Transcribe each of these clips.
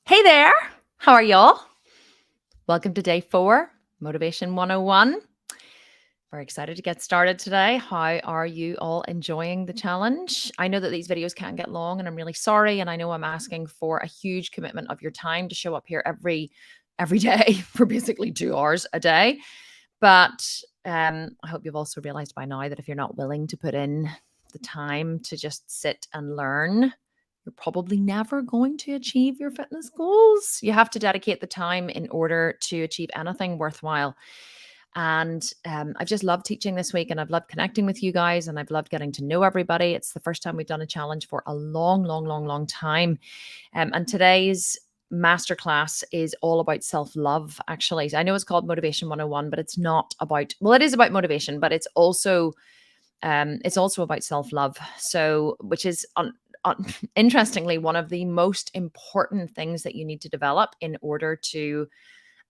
Hey there. How are y'all? Welcome to day 4, Motivation 101. Very excited to get started today. How are you all enjoying the challenge? I know that these videos can get long and I'm really sorry. And I know I'm asking for a huge commitment of your time to show up here every day for basically 2 hours a day. But I hope you've also realized by now that if you're not willing to put in the time to just sit and learn, you're probably never going to achieve your fitness goals. You have to dedicate the time in order to achieve anything worthwhile. And I've just loved teaching this week and I've loved connecting with you guys and I've loved getting to know everybody. It's the first time we've done a challenge for a long, long, long, long time. And today's masterclass is all about self-love, actually. I know it's called Motivation 101, but it's not about, well, it is about motivation, but it's also about self-love. So, which is interestingly one of the most important things that you need to develop in order to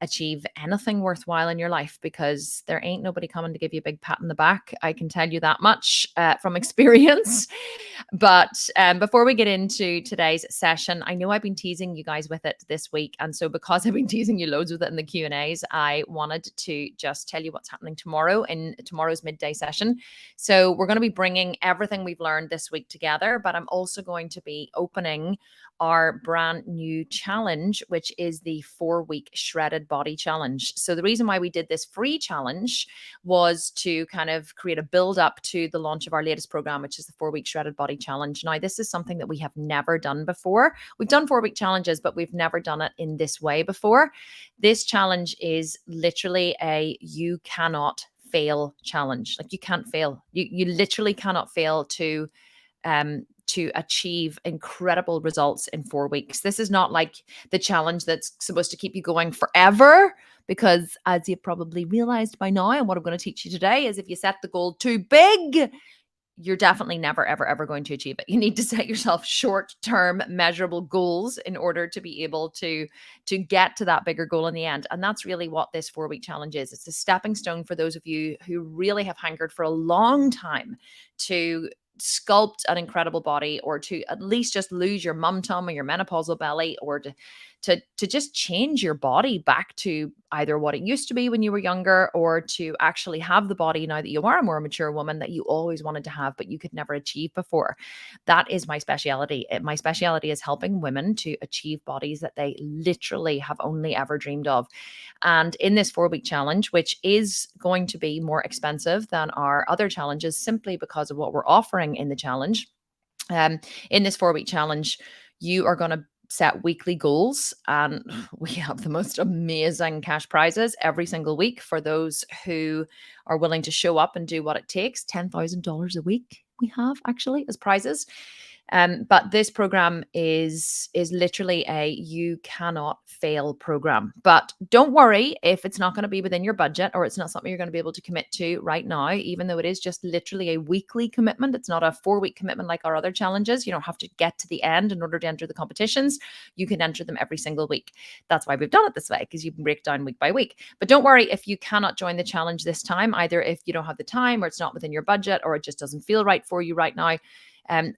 achieve anything worthwhile in your life, because there ain't nobody coming to give you a big pat on the back. I can tell you that much from experience. But before we get into today's session, I know I've been teasing you guys with it this week. And so because I've been teasing you loads with it in the Q&As, I wanted to just tell you what's happening tomorrow in tomorrow's midday session. So we're going to be bringing everything we've learned this week together, but I'm also going to be opening our brand new challenge, which is the 4-week shredded body challenge. So the reason why we did this free challenge was to kind of create a build up to the launch of our latest program, which is the 4-week shredded body challenge. Now, this is something that we have never done before. We've done 4-week challenges, but we've never done it in this way before. This challenge is literally a you cannot fail challenge. Like, you can't fail. You literally cannot fail to achieve incredible results in 4 weeks. This is not like the challenge that's supposed to keep you going forever, because as you probably realized by now, and what I'm going to teach you today is if you set the goal too big, you're definitely never, ever, ever going to achieve it. You need to set yourself short-term measurable goals in order to be able to get to that bigger goal in the end. And that's really what this 4-week challenge is. It's a stepping stone for those of you who really have hankered for a long time to sculpt an incredible body, or to at least just lose your mum tum or your menopausal belly, or to just change your body back to either what it used to be when you were younger, or to actually have the body now that you are a more mature woman that you always wanted to have but you could never achieve before. That is my speciality. My speciality is helping women to achieve bodies that they literally have only ever dreamed of. And in this 4-week challenge, which is going to be more expensive than our other challenges simply because of what we're offering in the challenge, in this 4-week challenge, you are going to set weekly goals, and we have the most amazing cash prizes every single week for those who are willing to show up and do what it takes. $10,000 a week we have actually as prizes. But this program is literally a you cannot fail program. But don't worry if it's not going to be within your budget, or it's not something you're going to be able to commit to right now, even though it is just literally a weekly commitment. It's not a 4-week commitment like our other challenges. You don't have to get to the end in order to enter the competitions. You can enter them every single week. That's why we've done it this way, because you can break down week by week. But don't worry if you cannot join the challenge this time, either if you don't have the time, or it's not within your budget, or it just doesn't feel right for you right now.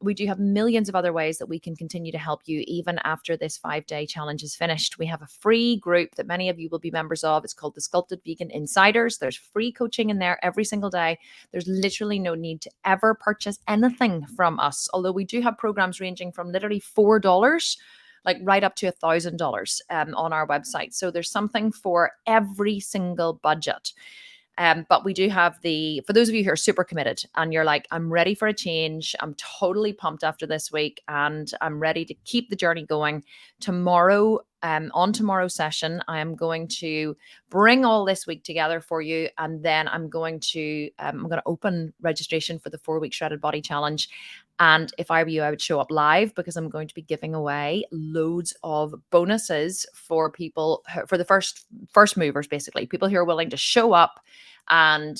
We do have millions of other ways that we can continue to help you even after this 5-day challenge is finished. We have a free group that many of you will be members of. It's called the Sculpted Vegan Insiders. There's free coaching in there every single day. There's literally no need to ever purchase anything from us, although we do have programs ranging from literally $4 like right up to $1,000 on our website. So there's something for every single budget. But we do have for those of you who are super committed and you're like, I'm ready for a change. I'm totally pumped after this week and I'm ready to keep the journey going. Tomorrow, on tomorrow's session, I am going to bring all this week together for you. And then I'm going to open registration for the 4-week shredded body challenge. And if I were you, I would show up live, because I'm going to be giving away loads of bonuses for people, for the first movers, basically people who are willing to show up and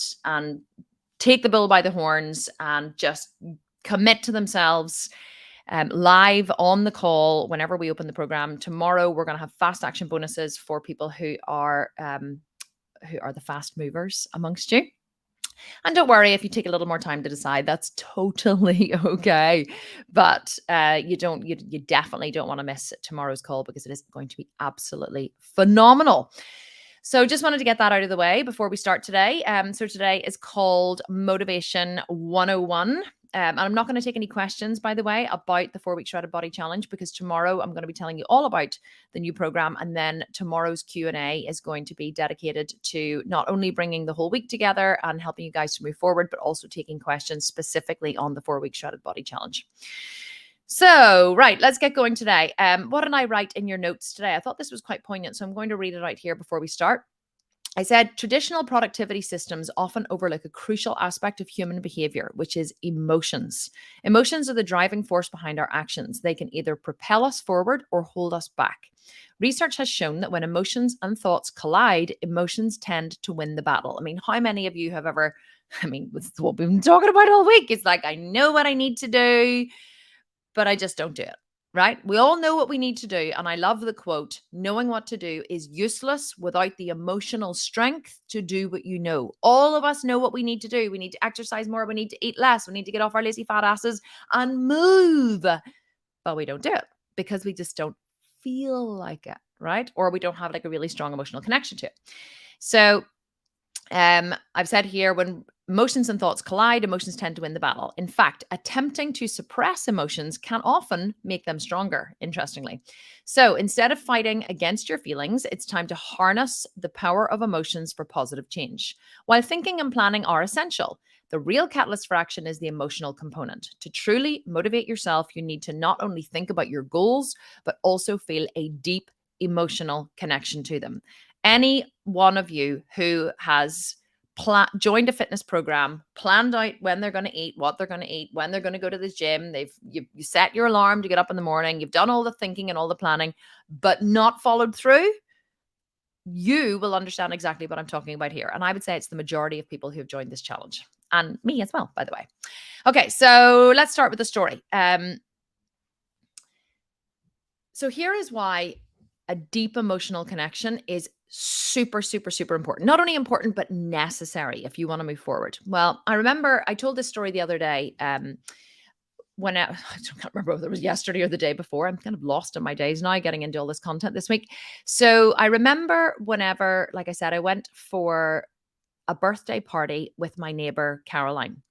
take the bull by the horns and just commit to themselves live on the call whenever we open the program. Tomorrow, we're going to have fast action bonuses for people who are the fast movers amongst you. And don't worry if you take a little more time to decide, that's totally okay. But you definitely don't want to miss tomorrow's call because it is going to be absolutely phenomenal. So just wanted to get that out of the way before we start today. So today is called Motivation 101. And I'm not going to take any questions, by the way, about the 4 week shredded body challenge, because tomorrow I'm going to be telling you all about the new program. And then tomorrow's Q&A is going to be dedicated to not only bringing the whole week together and helping you guys to move forward, but also taking questions specifically on the 4 week shredded body challenge. So, right, let's get going today. What did I write in your notes today? I thought this was quite poignant, so I'm going to read it out here before we start. I said, traditional productivity systems often overlook a crucial aspect of human behavior, which is emotions. Emotions are the driving force behind our actions. They can either propel us forward or hold us back. Research has shown that when emotions and thoughts collide, emotions tend to win the battle. I mean, how many of you have ever, with what we've been talking about all week, it's like, I know what I need to do, but I just don't do it. Right? We all know what we need to do. And I love the quote, knowing what to do is useless without the emotional strength to do what you know. All of us know what we need to do. We need to exercise more. We need to eat less. We need to get off our lazy fat asses and move. But we don't do it because we just don't feel like it, right? Or we don't have like a really strong emotional connection to it. So I've said here, when emotions and thoughts collide, emotions tend to win the battle. In fact, attempting to suppress emotions can often make them stronger, interestingly. So instead of fighting against your feelings, it's time to harness the power of emotions for positive change. While thinking and planning are essential, the real catalyst for action is the emotional component. To truly motivate yourself, you need to not only think about your goals, but also feel a deep emotional connection to them. Any one of you who has joined a fitness program, planned out when they're going to eat, what they're going to eat, when they're going to go to the gym, you set your alarm to get up in the morning, you've done all the thinking and all the planning, but not followed through, you will understand exactly what I'm talking about here. And I would say it's the majority of people who have joined this challenge, and me as well, by the way. Okay, so let's start with the story. So here is why a deep emotional connection is super, super, super important. Not only important, but necessary if you want to move forward. Well, I remember I told this story the other day. When I can't remember whether it was yesterday or the day before. I'm kind of lost in my days now, getting into all this content this week. So I remember whenever, like I said, I went for a birthday party with my neighbor, Caroline.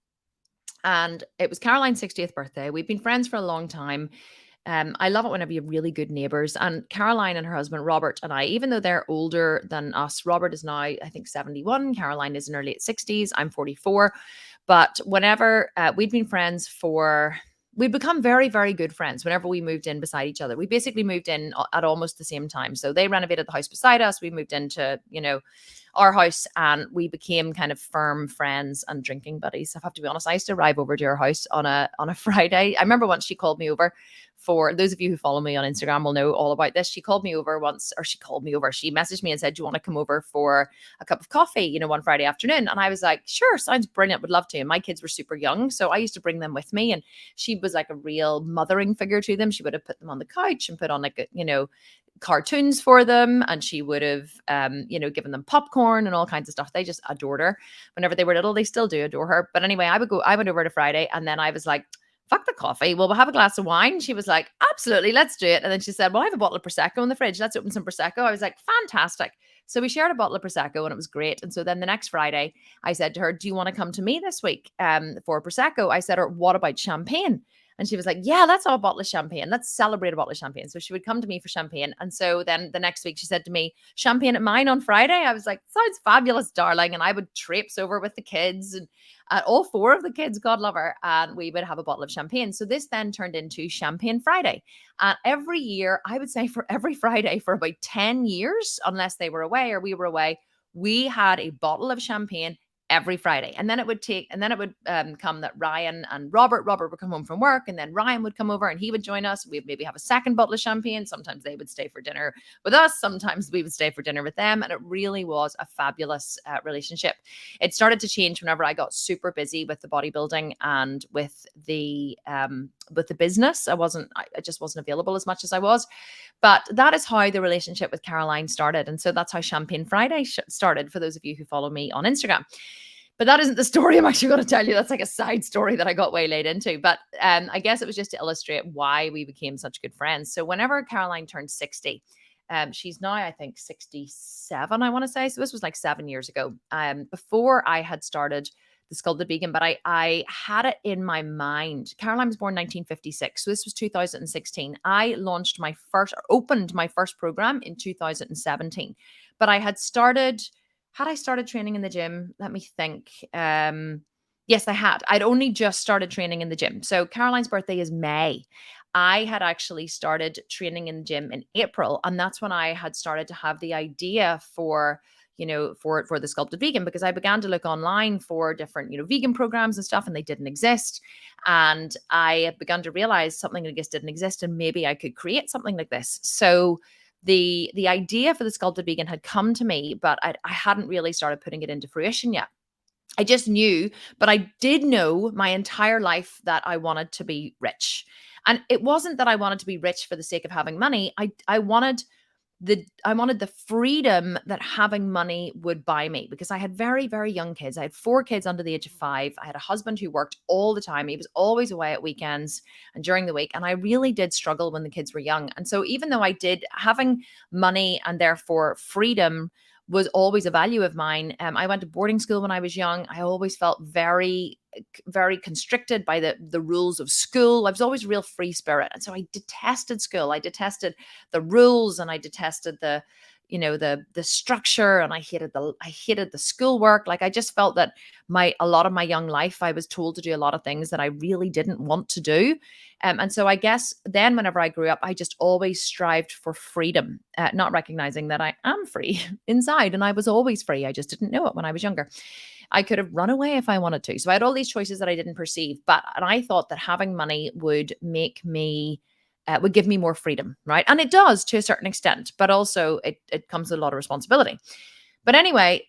And it was Caroline's 60th birthday. We've been friends for a long time. I love it whenever you have really good neighbors. And Caroline and her husband, Robert, and I, even though they're older than us, Robert is now, I think, 71. Caroline is in her late 60s. I'm 44. But whenever we'd been friends we'd become very, very good friends whenever we moved in beside each other. We basically moved in at almost the same time. So they renovated the house beside us. We moved into, our house, and we became kind of firm friends and drinking buddies. I have to be honest, I used to arrive over to her house on a Friday. I remember once she called me over. For those of you who follow me on Instagram will know all about this. She called me over once, or she messaged me and said, do you want to come over for a cup of coffee, one Friday afternoon? And I was like, sure, sounds brilliant, would love to. And my kids were super young, so I used to bring them with me, and she was like a real mothering figure to them. She would have put them on the couch and put on cartoons for them, and she would have given them popcorn and all kinds of stuff. They just adored her. Whenever they were little, they still do adore her. But anyway, I went over to Friday, and then I was like, fuck the coffee, well, we'll have a glass of wine. She was like, absolutely, let's do it. And then she said, well, I have a bottle of Prosecco in the fridge, let's open some Prosecco. I was like, fantastic. So we shared a bottle of Prosecco, and it was great. And so then the next Friday I said to her, do you want to come to me this week for Prosecco? I said to her, what about champagne? And she was like, yeah, let's have a bottle of champagne. Let's celebrate a bottle of champagne. So she would come to me for champagne. And so then the next week she said to me, champagne at mine on Friday. I was like, sounds fabulous, darling. And I would traipse over with the kids, and all four of the kids, God love her, and we would have a bottle of champagne. So this then turned into Champagne Friday. And every year, I would say for every Friday for about 10 years, unless they were away or we were away, we had a bottle of champagne every Friday. And then it would come that Ryan and Robert would come home from work, and then Ryan would come over and he would join us. We'd maybe have a second bottle of champagne. Sometimes they would stay for dinner with us. Sometimes we would stay for dinner with them. And it really was a fabulous relationship. It started to change whenever I got super busy with the bodybuilding and with the business. I just wasn't available as much as I was. But that is how the relationship with Caroline started. And so that's how Champagne Friday started, for those of you who follow me on Instagram. But that isn't the story I'm actually going to tell you. That's like a side story that I got way late into. But I guess it was just to illustrate why we became such good friends. So whenever Caroline turned 60, she's now, I think, 67, I want to say. So this was like 7 years ago. Before I had started the Sculpted Vegan, but I had it in my mind. Caroline was born 1956. So this was 2016. I opened my first program in 2017. But had I started training in the gym? Let me think. Yes, I had. I'd only just started training in the gym. So Caroline's birthday is May. I had actually started training in the gym in April, and that's when I had started to have the idea for for the Sculpted Vegan, because I began to look online for different vegan programs and stuff, and they didn't exist. And I had begun to realize something like this didn't exist, and maybe I could create something like this. So the idea for the Sculpted Vegan had come to me, but I hadn't really started putting it into fruition yet. I just knew, but I did know my entire life that I wanted to be rich. And it wasn't that I wanted to be rich for the sake of having money. I wanted the freedom that having money would buy me, because I had very, very young kids. I had 4 kids under the age of 5. I had a husband who worked all the time. He was always away at weekends and during the week. And I really did struggle when the kids were young. And so even though having money and therefore freedom was always a value of mine. I went to boarding school when I was young. I always felt very, very constricted by the rules of school. I was always a real free spirit. And so I detested school. I detested the rules, and I detested the structure, and I hated the schoolwork. Like, I just felt that a lot of my young life I was told to do a lot of things that I really didn't want to do. And so I guess then whenever I grew up, I just always strived for freedom, not recognizing that I am free inside, and I was always free. I just didn't know it when I was younger. I could have run away if I wanted to. So I had all these choices that I didn't perceive. And I thought that having money would give me more freedom, right? And it does to a certain extent, but also it comes with a lot of responsibility. But anyway,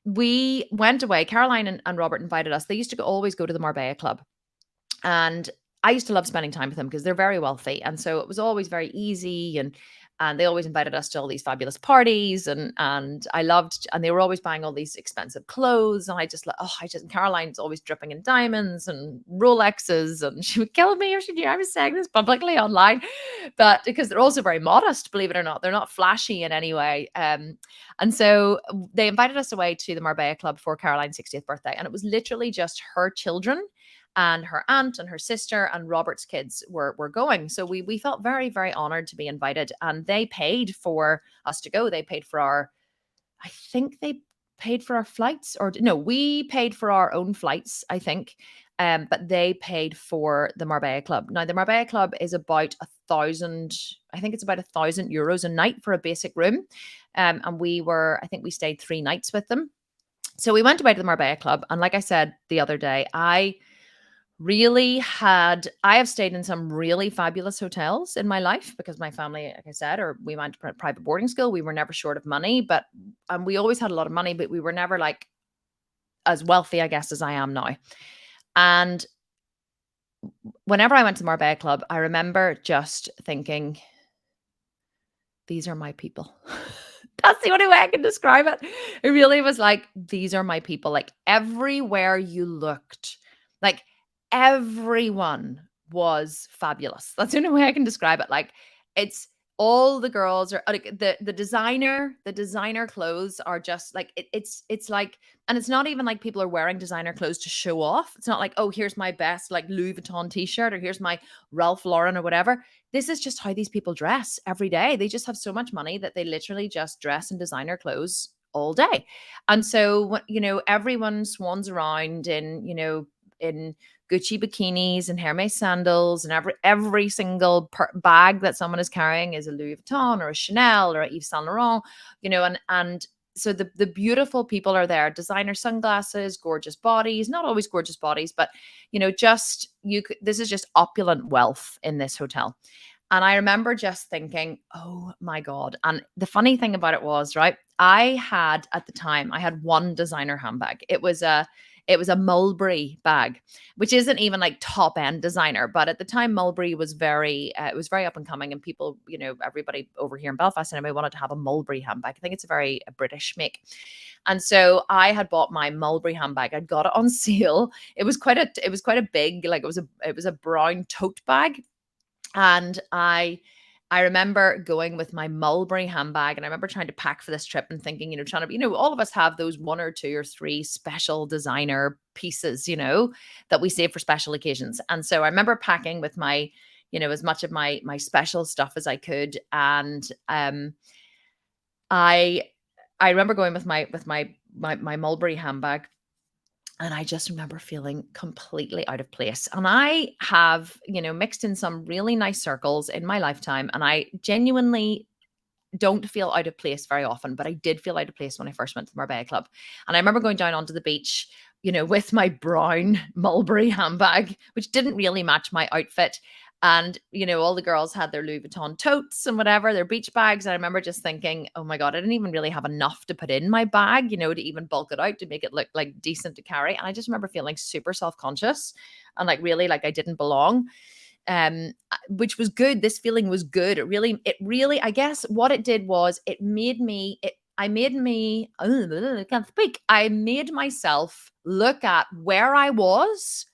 we went away. Caroline and Robert invited us. They used to always go to the Marbella Club. And I used to love spending time with them because they're very wealthy. And so it was always very easy, and they always invited us to all these fabulous parties, and I loved, and they were always buying all these expensive clothes, and Caroline's always dripping in diamonds and Rolexes, and she would kill me if she knew I was saying this publicly online. But because they're also very modest, believe it or not, they're not flashy in any way. And so they invited us away to the Marbella Club for Caroline's 60th birthday, and it was literally just her children and her aunt and her sister and Robert's kids were going. So we felt very, very honored to be invited, and they paid for us to go. They paid for I think they paid for our flights, or no, we paid for our own flights, I think. But they paid for the Marbella Club. Now, the Marbella Club is about 1,000, I think it's about €1,000 a night for a basic room. And I think we stayed 3 nights with them. So we went away to the Marbella Club. And like I said the other day, I have stayed in some really fabulous hotels in my life because my family, like I said, or we went to private boarding school. We were never short of money, but we always had a lot of money, but we were never like as wealthy, I guess, as I am now. And whenever I went to the Marbella Club, I remember just thinking, these are my people. That's the only way I can describe it. It really was like, these are my people. Like, everywhere you looked, like, everyone was fabulous. That's the only way I can describe it. Like, it's all the girls are like the designer clothes are just like it's like, and it's not even like people are wearing designer clothes to show off. It's not like, oh, here's my best like Louis Vuitton t-shirt, or here's my Ralph Lauren or whatever. This is just how these people dress every day. They just have so much money that they literally just dress in designer clothes all day. And so, everyone swans around in Gucci bikinis and Hermes sandals, and every single bag that someone is carrying is a Louis Vuitton or a Chanel or a Yves Saint Laurent, and so the beautiful people are there, designer sunglasses, gorgeous bodies, not always gorgeous bodies, but this is just opulent wealth in this hotel. And I remember just thinking, oh my God. And the funny thing about it was, right, at the time, I had one designer handbag. It was a Mulberry bag, which isn't even like top end designer, but at the time Mulberry was it was very up and coming, and people, everybody over here in Belfast anyway wanted to have a Mulberry handbag. I think it's a British make. And so I had bought my Mulberry handbag. I'd got it on sale. It was quite a big, like it was a brown tote bag. And I remember going with my Mulberry handbag, and I remember trying to pack for this trip and thinking, trying to, all of us have those one or two or three special designer pieces, that we save for special occasions. And so I remember packing with my, as much of my special stuff as I could. And I I remember going with my Mulberry handbag, and I just remember feeling completely out of place. And I have, mixed in some really nice circles in my lifetime, and I genuinely don't feel out of place very often, but I did feel out of place when I first went to the Marbella Club. And I remember going down onto the beach, with my brown Mulberry handbag, which didn't really match my outfit. And, all the girls had their Louis Vuitton totes and whatever, their beach bags. And I remember just thinking, oh my God, I didn't even really have enough to put in my bag, to even bulk it out to make it look like decent to carry. And I just remember feeling super self-conscious and like really like I didn't belong, which was good. This feeling was good. It really, I guess what it did was it made me, I made me, I can't speak. I made myself look at where I was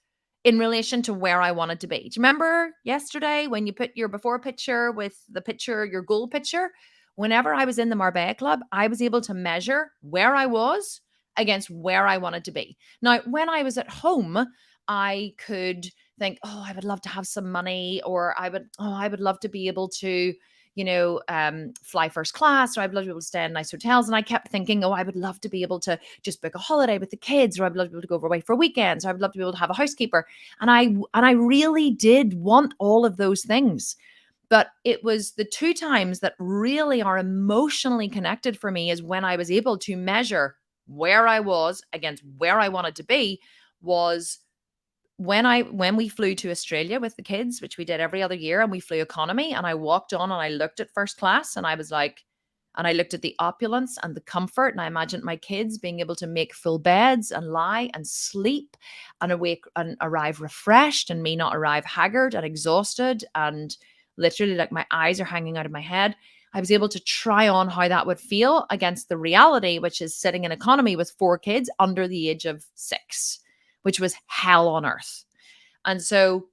in relation to where I wanted to be. Do you remember yesterday when you put your before picture with the picture, your goal picture? Whenever I was in the Marbella Club, I was able to measure where I was against where I wanted to be. Now, when I was at home, I could think, oh, I would love to have some money, or I would love to be able to, fly first class, or I'd love to be able to stay in nice hotels. And I kept thinking, oh, I would love to be able to just book a holiday with the kids, or I'd love to be able to go away for weekends, or I'd love to be able to have a housekeeper. And I really did want all of those things. But it was the two times that really are emotionally connected for me is when I was able to measure where I was against where I wanted to be, was when we flew to Australia with the kids, which we did every other year, and we flew economy, and I walked on and I looked at first class, and I was like, and I looked at the opulence and the comfort, and I imagined my kids being able to make full beds and lie and sleep and awake and arrive refreshed, and me not arrive haggard and exhausted and literally like my eyes are hanging out of my head. I was able to try on how that would feel against the reality, which is sitting in economy with four kids under the age of 6, which was hell on earth. And so,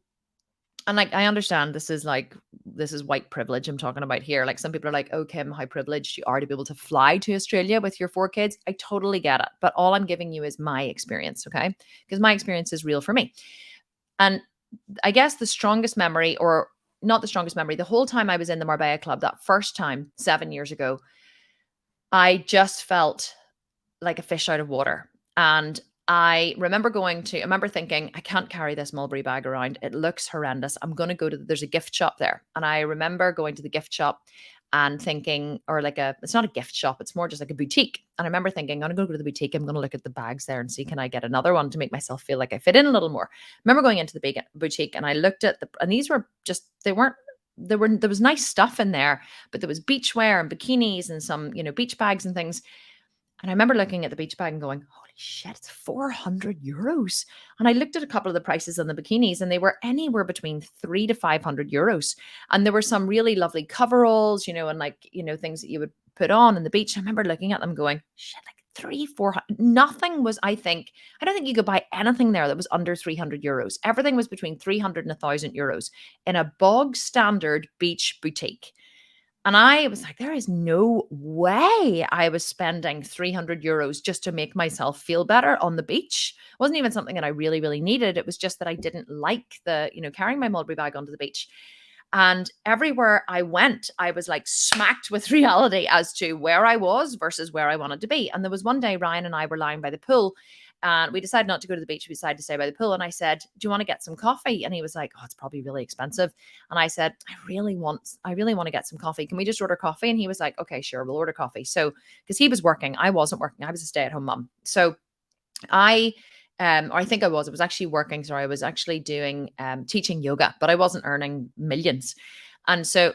and like, I understand this is white privilege I'm talking about here. Like some people are like, oh, Kim, how privileged you are to be able to fly to Australia with your 4 kids. I totally get it. But all I'm giving you is my experience, okay? Because my experience is real for me. And I guess the strongest memory, or not the strongest memory, the whole time I was in the Marbella Club, that first time 7 years ago, I just felt like a fish out of water. And I remember thinking, I can't carry this Mulberry bag around. It looks horrendous. I'm going to there's a gift shop there. And I remember going to the gift shop and thinking, or it's not a gift shop, it's more just like a boutique. And I remember thinking, I'm going to go to the boutique. I'm going to look at the bags there and see, can I get another one to make myself feel like I fit in a little more? I remember going into the boutique and I looked at and these were just, there was nice stuff in there, but there was beachwear and bikinis and some, beach bags and things. And I remember looking at the beach bag and going, holy shit, it's 400 euros. And I looked at a couple of the prices on the bikinis, and they were anywhere between 300 to 500 euros. And there were some really lovely coveralls, and things that you would put on the beach. I remember looking at them going, shit, like 400. Nothing was, I don't think you could buy anything there that was under 300 euros. Everything was between 300 and 1,000 euros in a bog standard beach boutique. And I was like, there is no way I was spending 300 euros just to make myself feel better on the beach. It wasn't even something that I really, really needed. It was just that I didn't like carrying my Mulberry bag onto the beach. And everywhere I went, I was like smacked with reality as to where I was versus where I wanted to be. And there was one day Ryan and I were lying by the pool, and we decided not to go to the beach. We decided to stay by the pool. And I said, do you want to get some coffee? And he was like, oh, it's probably really expensive. And I said, I really want to get some coffee. Can we just order coffee? And he was like, okay, sure, we'll order coffee. So, because he was working, I wasn't working. I was a stay-at-home mom. So I think I was actually working. So I was actually doing, teaching yoga, but I wasn't earning millions. And so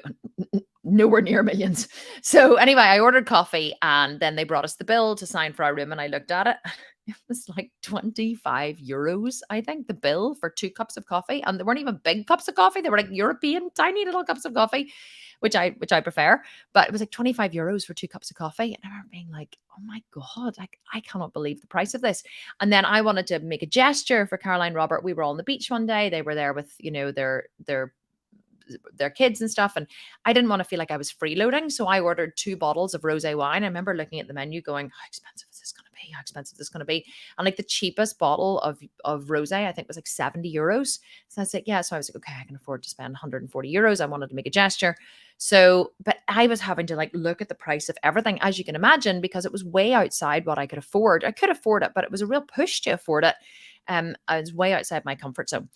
nowhere near millions. So anyway, I ordered coffee, and then they brought us the bill to sign for our room, and I looked at it It was like 25 euros, I think, the bill for 2 cups of coffee, and they weren't even big cups of coffee, they were like European tiny little cups of coffee, which I prefer, but it was like 25 euros for 2 cups of coffee, and I remember being like, "Oh my god, like, I cannot believe the price of this." And then I wanted to make a gesture for Caroline Robert. We were on the beach one day, they were there with, their kids and stuff. And I didn't want to feel like I was freeloading. So I ordered 2 bottles of rosé wine. I remember looking at the menu going, how expensive is this going to be? How expensive is this going to be? And like the cheapest bottle of rosé, I think was like 70 euros. So I was like, yeah. So I was like, okay, I can afford to spend 140 euros. I wanted to make a gesture. So, but I was having to like look at the price of everything, as you can imagine, because it was way outside what I could afford. I could afford it, but it was a real push to afford it. I was way outside my comfort zone.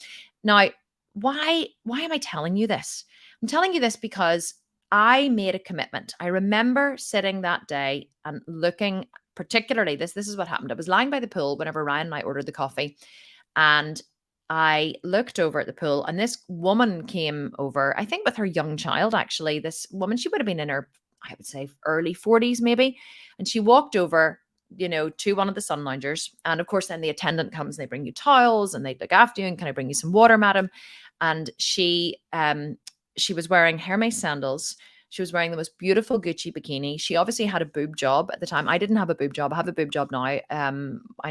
Now, why am I telling you this? I'm telling you this because I made a commitment. I remember sitting that day and looking, particularly this is what happened. I was lying by the pool whenever Ryan and I ordered the coffee, and I looked over at the pool, and this woman came over, I think with her young child. Actually, this woman, she would have been in her, I would say, early 40s maybe, and she walked over, to one of the sun loungers. And of course, then the attendant comes and they bring you towels and they look after you and can I bring you some water, madam? And she was wearing Hermes sandals. She was wearing the most beautiful Gucci bikini. She obviously had a boob job at the time. I didn't have a boob job. I have a boob job now. I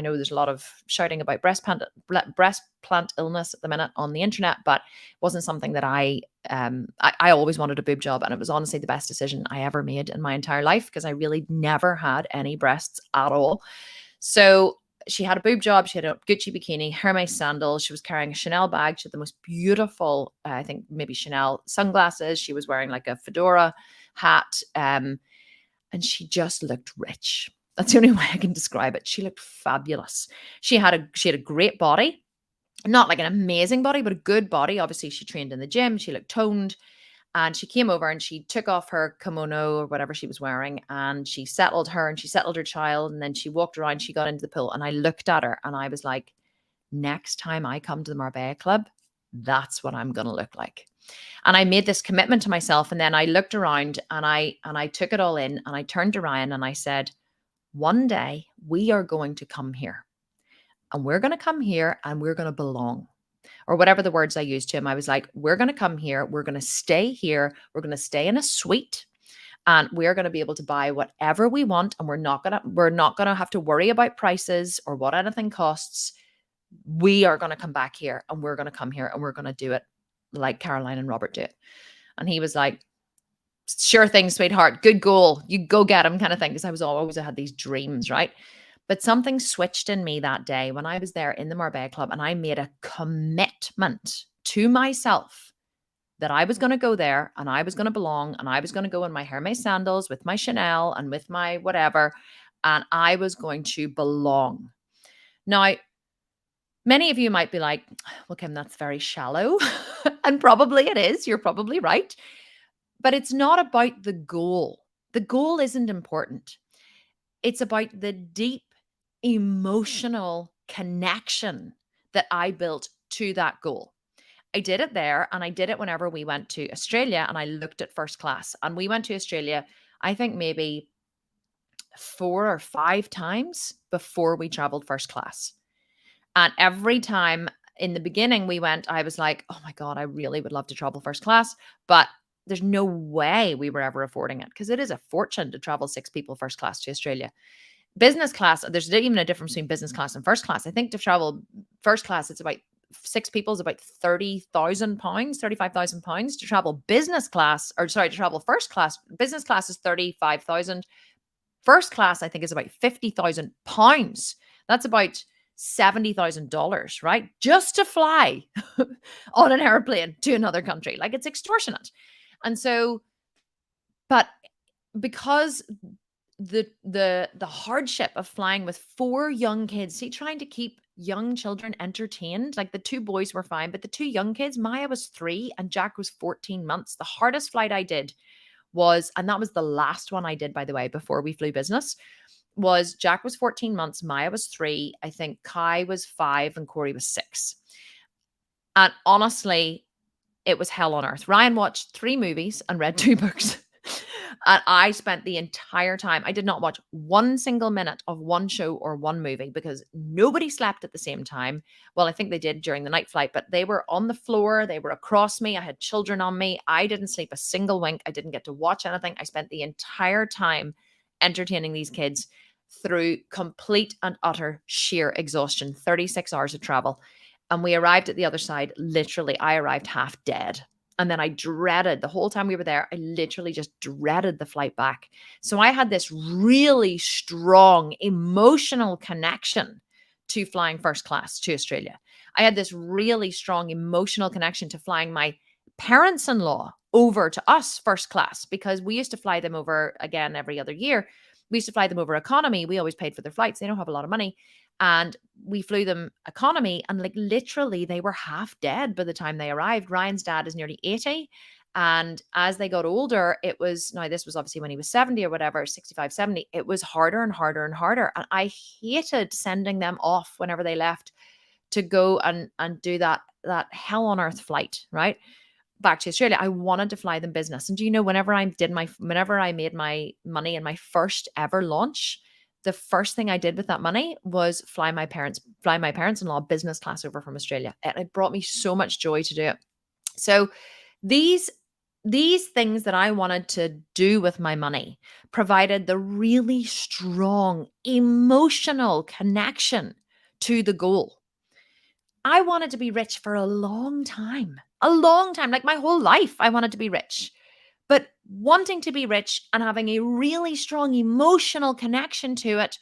know there's a lot of shouting about breast plant illness at the minute on the internet, but it wasn't something that I always wanted a boob job, and it was honestly the best decision I ever made in my entire life because I really never had any breasts at all. So she had a boob job, she had a Gucci bikini, Hermes sandals, she was carrying a Chanel bag, she had the most beautiful, I think maybe Chanel sunglasses, she was wearing like a fedora hat, and she just looked rich. That's the only way I can describe it. She looked fabulous. She had a great body, not like an amazing body, but a good body. Obviously, she trained in the gym, she looked toned. And she came over and she took off her kimono or whatever she was wearing, and she settled her and she settled her child. And then she walked around, she got into the pool, and I looked at her and I was like, next time I come to the Marbella Club, that's what I'm going to look like. And I made this commitment to myself. And then I looked around and I took it all in, and I turned to Ryan and I said, one day we are going to come here, and we're going to come here and we're going to belong, or whatever the words I used to him. I was like, we're going to come here. We're going to stay here. We're going to stay in a suite, and we're going to be able to buy whatever we want. And we're not going to have to worry about prices or what anything costs. We are going to come back here, and we're going to come here, and we're going to do it like Caroline and Robert do it. And he was like, sure thing, sweetheart. Good goal. You go get him, kind of thing. Because I was always, I had these dreams, right? But something switched in me that day when I was there in the Marbella Club, and I made a commitment to myself that I was going to go there and I was going to belong, and I was going to go in my Hermes sandals with my Chanel and with my whatever, and I was going to belong. Now, many of you might be like, well, Kim, that's very shallow. And probably it is. You're probably right. But it's not about the goal. The goal isn't important. It's about the deep emotional connection that I built to that goal. I did it there, and I did it whenever we went to Australia and I looked at first class. And we went to Australia, I think maybe 4 or 5 times before we traveled first class. And every time in the beginning we went, I was like, oh my God, I really would love to travel first class. But there's no way we were ever affording it, because it is a fortune to travel 6 people first class to Australia. Business class, there's even a difference between business class and first class. I think to travel first class, it's about 6 people is about £30,000, £35,000. To travel business class, or sorry, to travel first class, business class is 35,000. First class, I think, is about £50,000. That's about $70,000, right? Just to fly on an airplane to another country. Like, it's extortionate. And so, but because the hardship of flying with 4 young kids, see, trying to keep young children entertained, like the 2 boys were fine, but the 2 young kids, Maya was 3 and Jack was 14 months. The hardest flight I did was, and that was the last one I did, by the way, before we flew business, was Jack was 14 months, Maya was 3, I think Kai was 5, and Corey was 6. And honestly, it was hell on earth. Ryan watched 3 movies and read 2 books. And I spent the entire time, I did not watch one single minute of one show or one movie because nobody slept at the same time. Well, I think they did during the night flight, but they were on the floor. They were across me. I had children on me. I didn't sleep a single wink. I didn't get to watch anything. I spent the entire time entertaining these kids through complete and utter sheer exhaustion, 36 hours of travel. And we arrived at the other side. Literally, I arrived half dead. And then I dreaded the whole time we were there. I literally just dreaded the flight back. So I had this really strong emotional connection to flying first class to Australia. I had this really strong emotional connection to flying my parents in law over to us first class because we used to fly them over again every other year. We used to fly them over economy. We always paid for their flights. They don't have a lot of money. And we flew them economy, and like literally they were half dead by the time they arrived. Ryan's dad is nearly 80. And as they got older, it was, now this was obviously when he was 70 or whatever, 65, 70, it was harder and harder and harder. And I hated sending them off whenever they left to go and do that hell on earth flight, right? Back to Australia. I wanted to fly them business. And do you know, whenever I made my money in my first ever launch, the first thing I did with that money was fly my parents-in-law business class over from Australia. And it brought me so much joy to do it. So these things that I wanted to do with my money provided the really strong emotional connection to the goal. I wanted to be rich for a long time. A long time, like my whole life, I wanted to be rich. But wanting to be rich and having a really strong emotional connection to it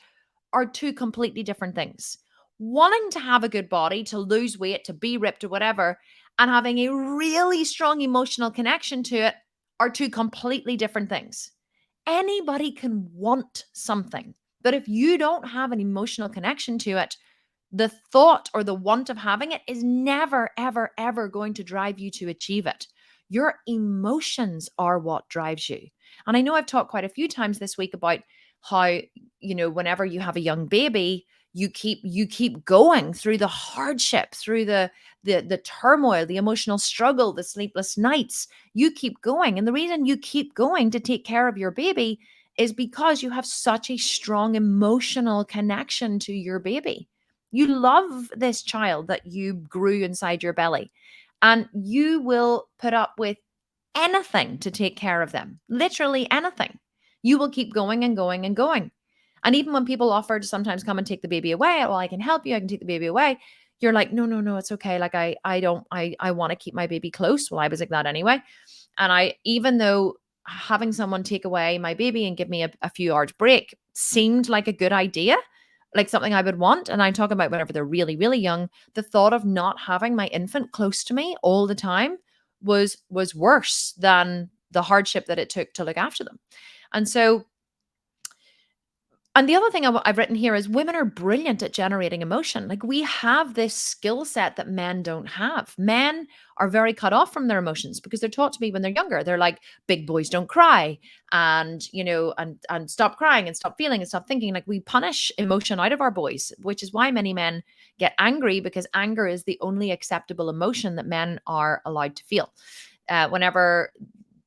are two completely different things. Wanting to have a good body, to lose weight, to be ripped or whatever, and having a really strong emotional connection to it are two completely different things. Anybody can want something, but if you don't have an emotional connection to it, the thought or the want of having it is never, ever, ever going to drive you to achieve it. Your emotions are what drives you. And I know I've talked quite a few times this week about how, whenever you have a young baby, you keep going through the hardship, through the turmoil, the emotional struggle, the sleepless nights. You keep going. And the reason you keep going to take care of your baby is because you have such a strong emotional connection to your baby. You love this child that you grew inside your belly, and you will put up with anything to take care of them. Literally anything. You will keep going and going and going. And even when people offer to sometimes come and take the baby away, well, I can help you, I can take the baby away. You're like, no, no, no, it's okay. Like I want to keep my baby close. Well, I was like that anyway. And even though having someone take away my baby and give me a few hours break seemed like a good idea, like something I would want. And I'm talking about whenever they're really, really young, the thought of not having my infant close to me all the time was worse than the hardship that it took to look after them. And so, and the other thing I've written here is women are brilliant at generating emotion. Like we have this skill set that men don't have. Men are very cut off from their emotions because they're taught to be when they're younger. They're like, big boys don't cry, and and stop crying and stop feeling and stop thinking. Like we punish emotion out of our boys, which is why many men get angry, because anger is the only acceptable emotion that men are allowed to feel. Whenever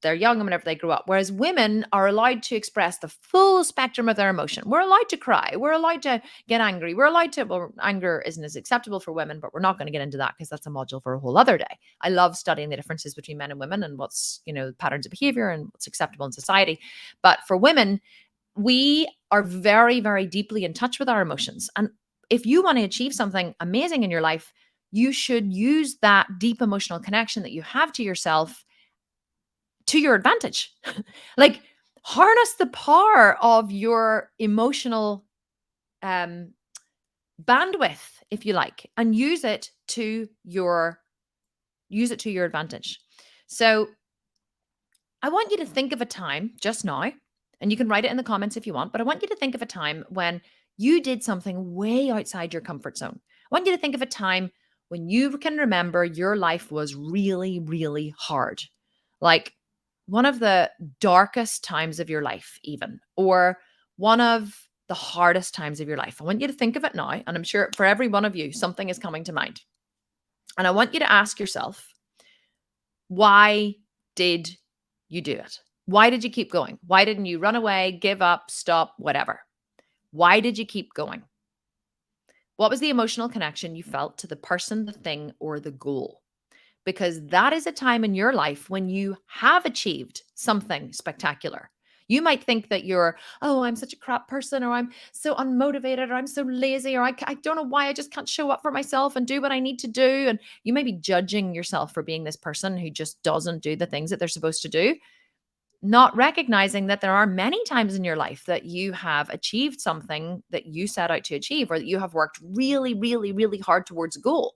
they're young and whenever they grow up. Whereas women are allowed to express the full spectrum of their emotion. We're allowed to cry. We're allowed to get angry. We're allowed to, well, anger isn't as acceptable for women, but we're not going to get into that because that's a module for a whole other day. I love studying the differences between men and women and what's, patterns of behavior and what's acceptable in society. But for women, we are very, very deeply in touch with our emotions. And if you want to achieve something amazing in your life, you should use that deep emotional connection that you have to yourself to your advantage. Like harness the power of your emotional bandwidth, if you like, and use it to your advantage. So I want you to think of a time just now, and you can write it in the comments if you want, but I want you to think of a time when you did something way outside your comfort zone. I want you to think of a time when you can remember your life was really, really hard. Like one of the darkest times of your life, even, or one of the hardest times of your life. I want you to think of it now. And I'm sure for every one of you, something is coming to mind. And I want you to ask yourself, why did you do it? Why did you keep going? Why didn't you run away, give up, stop, whatever? Why did you keep going? What was the emotional connection you felt to the person, the thing, or the goal? Because that is a time in your life when you have achieved something spectacular. You might think that you're, oh, I'm such a crap person, or I'm so unmotivated, or I'm so lazy, or I don't know why I just can't show up for myself and do what I need to do. And you may be judging yourself for being this person who just doesn't do the things that they're supposed to do, not recognizing that there are many times in your life that you have achieved something that you set out to achieve, or that you have worked really, really, really hard towards a goal.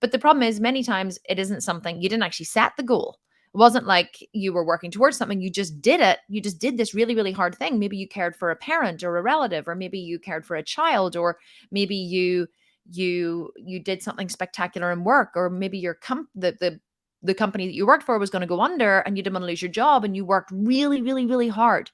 But the problem is, many times it isn't something you didn't actually set the goal. It wasn't like you were working towards something, you just did it. You just did this really, really hard thing. Maybe you cared for a parent or a relative, or maybe you cared for a child, or maybe you did something spectacular in work, or maybe the company that you worked for was going to go under and you didn't want to lose your job and you worked really, really, really hard.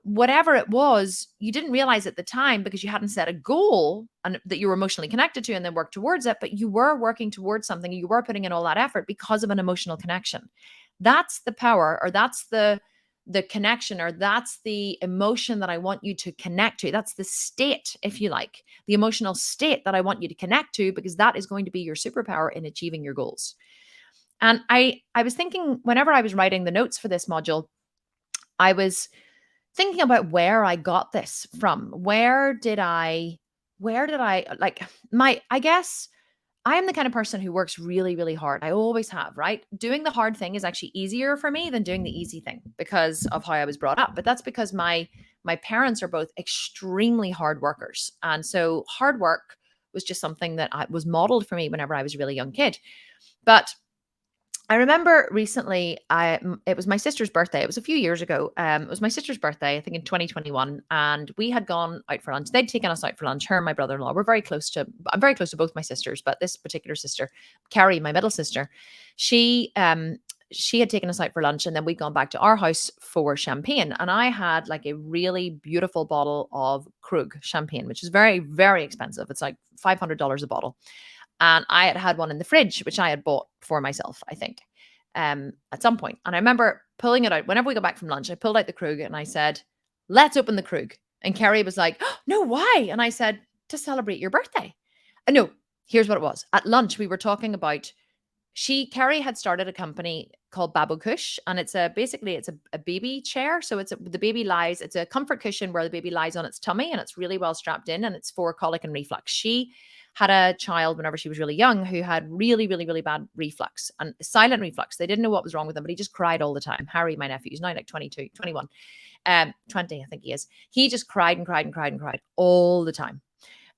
Whatever it was, you didn't realize at the time because you hadn't set a goal and that you were emotionally connected to and then worked towards it, but you were working towards something. You were putting in all that effort because of an emotional connection. That's the power, or that's the connection, or that's the emotion that I want you to connect to. That's the state, if you like, the emotional state that I want you to connect to, because that is going to be your superpower in achieving your goals. And I was thinking, whenever I was writing the notes for this module, I was thinking about where I got this from. Where did I like my I guess I am the kind of person who works really, really hard. I always have, right? Doing the hard thing is actually easier for me than doing the easy thing because of how I was brought up. But that's because my parents are both extremely hard workers. And so hard work was just something that was modeled for me whenever I was a really young kid. But I remember recently, it was my sister's birthday. It was a few years ago. It was my sister's birthday, I think in 2021, and we had gone out for lunch. They'd taken us out for lunch. Her and my brother-in-law. I'm very close to both my sisters, but this particular sister, Carrie, my middle sister, she she had taken us out for lunch, and then we'd gone back to our house for champagne. And I had like a really beautiful bottle of Krug champagne, which is very, very expensive. It's like $500 a bottle. And I had had one in the fridge, which I had bought for myself, I think, at some point. And I remember pulling it out. Whenever we got back from lunch, I pulled out the Krug and I said, let's open the Krug. And Carrie was like, oh, no, why? And I said, to celebrate your birthday. And no, here's what it was. At lunch, we were talking about, Carrie had started a company called Babu Kush, and it's a baby chair. So the baby lies, it's a comfort cushion where the baby lies on its tummy, and it's really well strapped in, and it's for colic and reflux. She had a child whenever she was really young who had really, really, really bad reflux and silent reflux. They didn't know what was wrong with him, but he just cried all the time. Harry, my nephew, he's now like 22, 21, 20, I think he is. He just cried and cried and cried and cried all the time.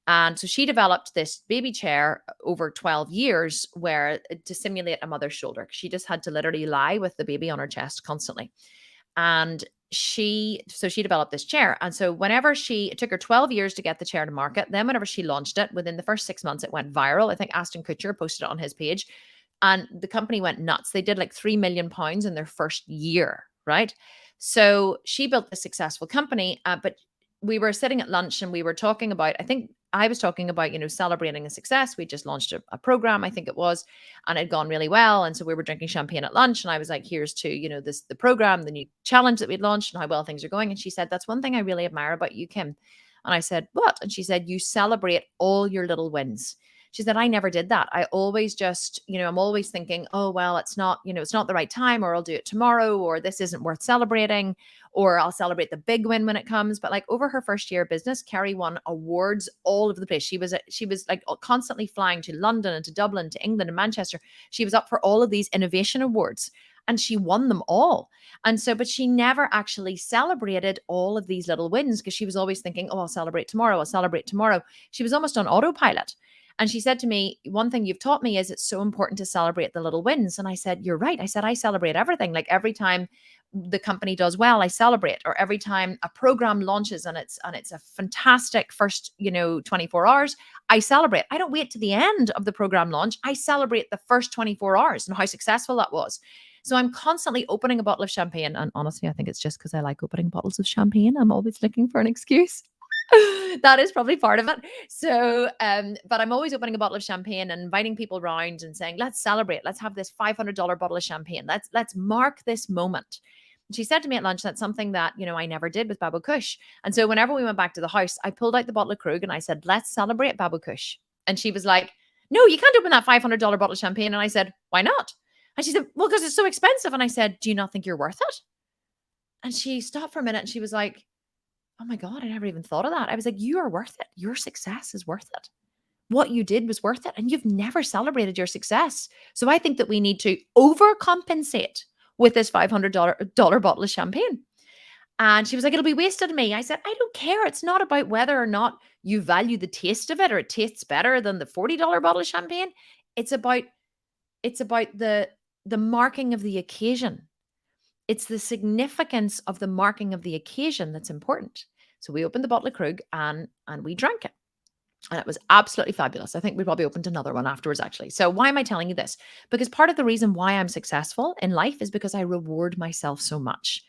And so she developed this baby chair over 12 years to simulate a mother's shoulder. She just had to literally lie with the baby on her chest constantly. And she developed this chair. And so it took her 12 years to get the chair to market. Then whenever she launched it, within the first 6 months, it went viral. I think Aston Kutcher posted it on his page, and the company went nuts. They did like £3 million in their first year, right? So she built a successful company, but we were sitting at lunch and we were talking about, I think I was talking about, celebrating a success. We just launched a program, I think it was, and it had gone really well. And so we were drinking champagne at lunch, and I was like, here's to, the program, the new challenge that we'd launched and how well things are going. And she said, that's one thing I really admire about you, Kim. And I said, what? And she said, you celebrate all your little wins. She said, I never did that. I always just, I'm always thinking, oh, well, it's not the right time, or I'll do it tomorrow, or this isn't worth celebrating, or I'll celebrate the big win when it comes. But like over her first year of business, Carrie won awards all over the place. She was like constantly flying to London and to Dublin, to England and Manchester. She was up for all of these innovation awards, and she won them all. And so, but she never actually celebrated all of these little wins because she was always thinking, oh, I'll celebrate tomorrow. I'll celebrate tomorrow. She was almost on autopilot. And she said to me, one thing you've taught me is it's so important to celebrate the little wins. And I said, you're right. I said, I celebrate everything. Like every time the company does well, I celebrate. Or every time a program launches and it's a fantastic first, 24 hours, I celebrate. I don't wait to the end of the program launch. I celebrate the first 24 hours and how successful that was. So I'm constantly opening a bottle of champagne. And honestly, I think it's just because I like opening bottles of champagne. I'm always looking for an excuse. That is probably part of it. So, but I'm always opening a bottle of champagne and inviting people around and saying, let's celebrate. Let's have this $500 bottle of champagne. Let's mark this moment. she said to me at lunch that's something that, I never did with Babu Kush. And so whenever we went back to the house, I pulled out the bottle of Krug and I said, let's celebrate Babu Kush. And she was like, no, you can't open that $500 bottle of champagne. And I said, why not? And she said, well, because it's so expensive. And I said, do you not think you're worth it? And she stopped for a minute and she was like, oh my God, I never even thought of that. I was like, you are worth it. Your success is worth it. What you did was worth it. And you've never celebrated your success. So I think that we need to overcompensate with this $500 bottle of champagne. And she was like, it'll be wasted on me. I said, I don't care. It's not about whether or not you value the taste of it or it tastes better than the $40 bottle of champagne. It's about the marking of the occasion. It's the significance of the marking of the occasion that's important. So we opened the bottle of Krug and we drank it. And it was absolutely fabulous. I think we probably opened another one afterwards, actually. So why am I telling you this? Because part of the reason why I'm successful in life is because I reward myself so much.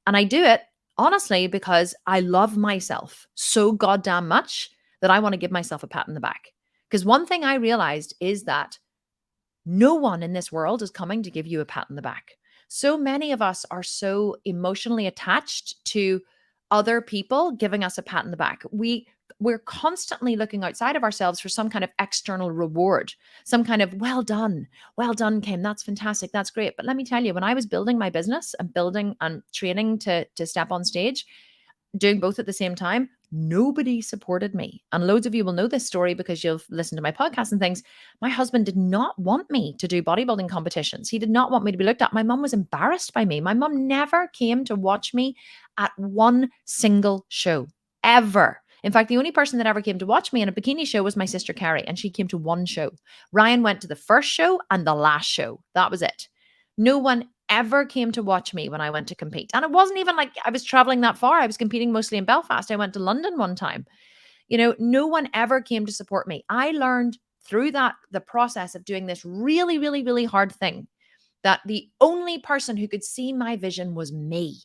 And I do it, honestly, because I love myself so goddamn much that I want to give myself a pat on the back. Because one thing I realized is that no one in this world is coming to give you a pat on the back. So many of us are so emotionally attached to other people giving us a pat on the back. We're constantly looking outside of ourselves for some kind of external reward, some kind of well done, Kim. That's fantastic. That's great. But let me tell you, when I was building my business and building and training to step on stage, doing both at the same time, nobody supported me. And loads of you will know this story because you'll listen to my podcast and things. My husband did not want me to do bodybuilding competitions. He did not want me to be looked at. My mum was embarrassed by me. My mum never came to watch me at one single show, ever. In fact, the only person that ever came to watch me in a bikini show was my sister Carrie, and she came to one show. Ryan went to the first show and the last show. That was it. No one ever came to watch me when I went to compete. And it wasn't even like I was traveling that far. I was competing mostly in Belfast. I went to London one time. No one ever came to support me. I learned through the process of doing this really, really, really hard thing that the only person who could see my vision was me.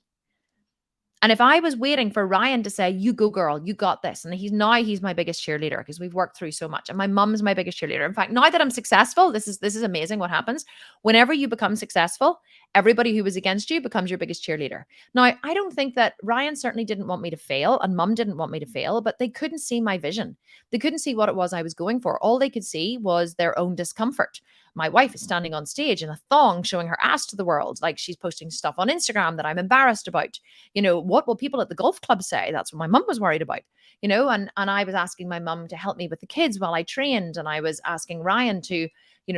And if I was waiting for Ryan to say, you go girl, you got this. And he's my biggest cheerleader because we've worked through so much. And my mum's my biggest cheerleader. In fact, now that I'm successful, this is amazing what happens. Whenever you become successful, everybody who was against you becomes your biggest cheerleader. Now, I don't think that Ryan certainly didn't want me to fail and mum didn't want me to fail, but they couldn't see my vision. They couldn't see what it was I was going for. All they could see was their own discomfort. My wife is standing on stage in a thong showing her ass to the world. Like she's posting stuff on Instagram that I'm embarrassed about. What will people at the golf club say? That's what my mum was worried about, and I was asking my mum to help me with the kids while I trained. And I was asking Ryan to,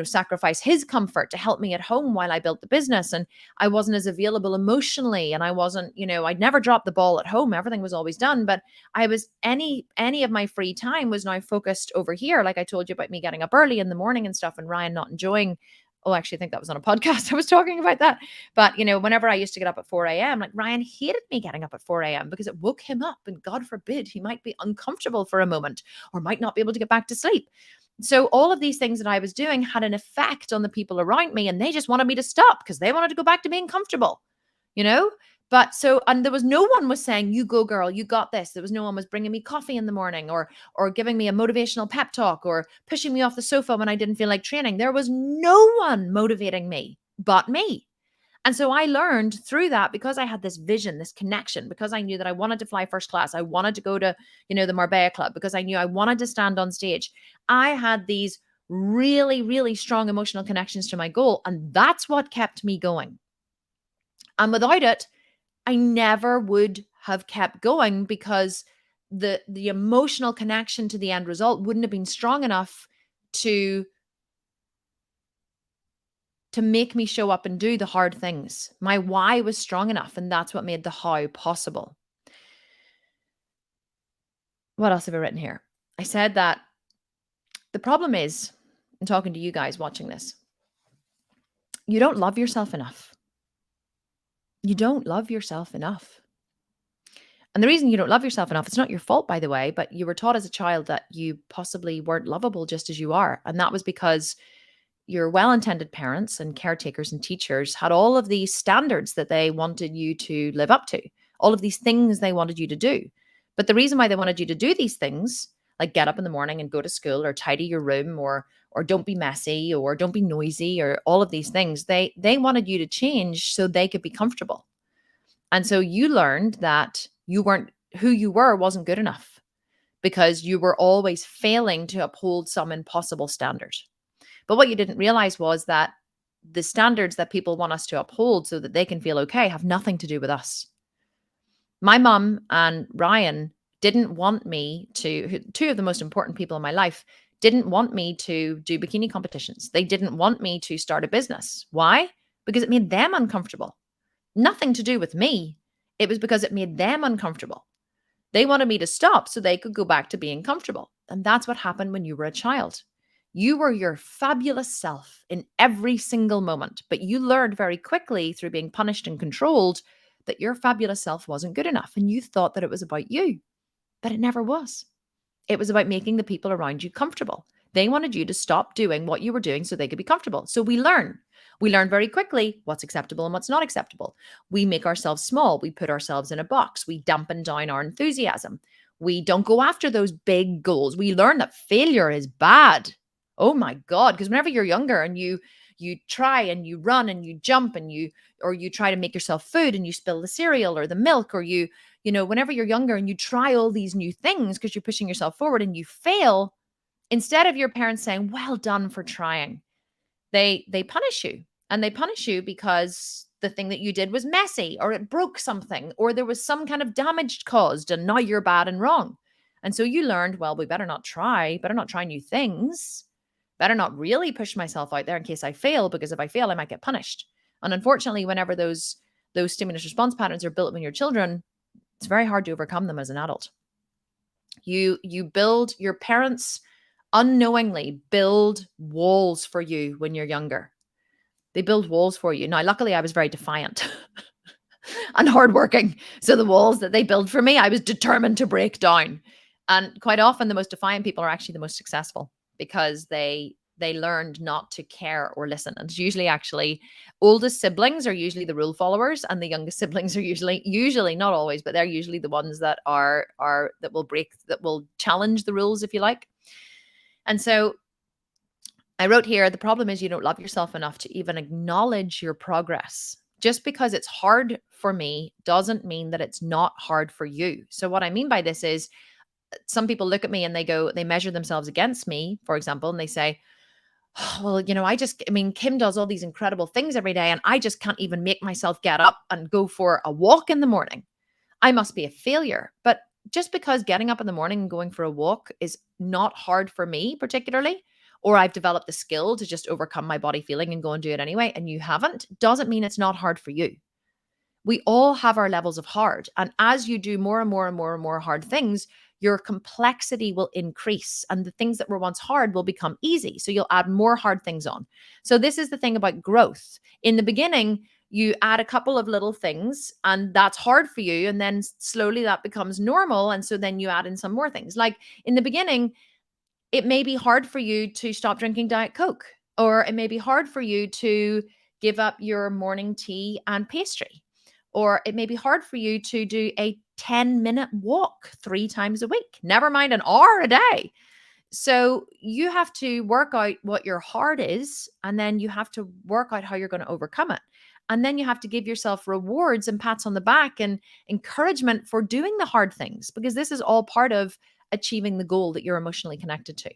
sacrifice his comfort to help me at home while I built the business. And I wasn't as available emotionally. And I wasn't, I'd never dropped the ball at home. Everything was always done. But I was any of my free time was now focused over here. Like I told you about me getting up early in the morning and stuff and Ryan not enjoying. Oh, actually, I think that was on a podcast. I was talking about that. But, whenever I used to get up at 4 a.m., like Ryan hated me getting up at 4 a.m. because it woke him up. And God forbid, he might be uncomfortable for a moment or might not be able to get back to sleep. So all of these things that I was doing had an effect on the people around me. And they just wanted me to stop because they wanted to go back to being comfortable, you know? And there was no one was saying, you go girl, you got this. There was no one was bringing me coffee in the morning or giving me a motivational pep talk or pushing me off the sofa when I didn't feel like training. There was no one motivating me but me. And so I learned through that because I had this vision, this connection, because I knew that I wanted to fly first class. I wanted to go to, the Marbella Club because I knew I wanted to stand on stage. I had these really, really strong emotional connections to my goal. And that's what kept me going. And without it, I never would have kept going because the emotional connection to the end result wouldn't have been strong enough to make me show up and do the hard things. My why was strong enough, and that's what made the how possible. What else have I written here? I said that the problem is, I'm talking to you guys watching this, you don't love yourself enough. You don't love yourself enough. And the reason you don't love yourself enough, it's not your fault, by the way, but you were taught as a child that you possibly weren't lovable just as you are. And that was because your well-intended parents and caretakers and teachers had all of these standards that they wanted you to live up to, all of these things they wanted you to do. But the reason why they wanted you to do these things, like get up in the morning and go to school or tidy your room or don't be messy or don't be noisy or all of these things, they wanted you to change so they could be comfortable. And so you learned that you weren't who you were wasn't good enough because you were always failing to uphold some impossible standard. But what you didn't realize was that the standards that people want us to uphold so that they can feel okay have nothing to do with us. My mum and Ryan didn't want me to, two of the most important people in my life, didn't want me to do bikini competitions. They didn't want me to start a business. Why? Because it made them uncomfortable. Nothing to do with me. It was because it made them uncomfortable. They wanted me to stop so they could go back to being comfortable. And that's what happened when you were a child. You were your fabulous self in every single moment, but you learned very quickly through being punished and controlled that your fabulous self wasn't good enough. And you thought that it was about you, but it never was. It was about making the people around you comfortable. They wanted you to stop doing what you were doing so they could be comfortable. So we learn. We learn very quickly what's acceptable and what's not acceptable. We make ourselves small. We put ourselves in a box. We dampen down our enthusiasm. We don't go after those big goals. We learn that failure is bad. Oh my God. Because whenever you're younger and you try and you run and you jump and you try to make yourself food and you spill the cereal or the milk, or whenever you're younger and you try all these new things because you're pushing yourself forward and you fail, instead of your parents saying, well done for trying, they punish you. And they punish you because the thing that you did was messy, or it broke something, or there was some kind of damage caused, and now you're bad and wrong. And so you learned, well, we better not try new things, better not really push myself out there in case I fail, because if I fail, I might get punished. And unfortunately, whenever those stimulus response patterns are built when you're children, it's very hard to overcome them as an adult. You build, your parents unknowingly build walls for you when you're younger. They build walls for you. Now, luckily, I was very defiant and hardworking. So the walls that they build for me, I was determined to break down. And quite often, the most defiant people are actually the most successful because they learned not to care or listen. And it's usually actually oldest siblings are usually the rule followers, and the youngest siblings are usually not always, but they're usually the ones that are that will challenge the rules, if you like. And so I wrote here, the problem is you don't love yourself enough to even acknowledge your progress. Just because it's hard for me doesn't mean that it's not hard for you. So what I mean by this is some people look at me and they measure themselves against me, for example, and they say, oh, well, Kim does all these incredible things every day, and I just can't even make myself get up and go for a walk in the morning. I must be a failure. But just because getting up in the morning and going for a walk is not hard for me particularly, or I've developed the skill to just overcome my body feeling and go and do it anyway, and you haven't, doesn't mean it's not hard for you. We all have our levels of hard. And as you do more and more and more and more hard things, your complexity will increase, and the things that were once hard will become easy. So you'll add more hard things on. So this is the thing about growth. In the beginning, you add a couple of little things and that's hard for you. And then slowly that becomes normal. And so then you add in some more things. Like in the beginning, it may be hard for you to stop drinking Diet Coke, or it may be hard for you to give up your morning tea and pastry, or it may be hard for you to do a 10-minute walk 3 times a week, never mind an hour a day. So you have to work out what your hard is, and then you have to work out how you're going to overcome it. And then you have to give yourself rewards and pats on the back and encouragement for doing the hard things, because this is all part of achieving the goal that you're emotionally connected to.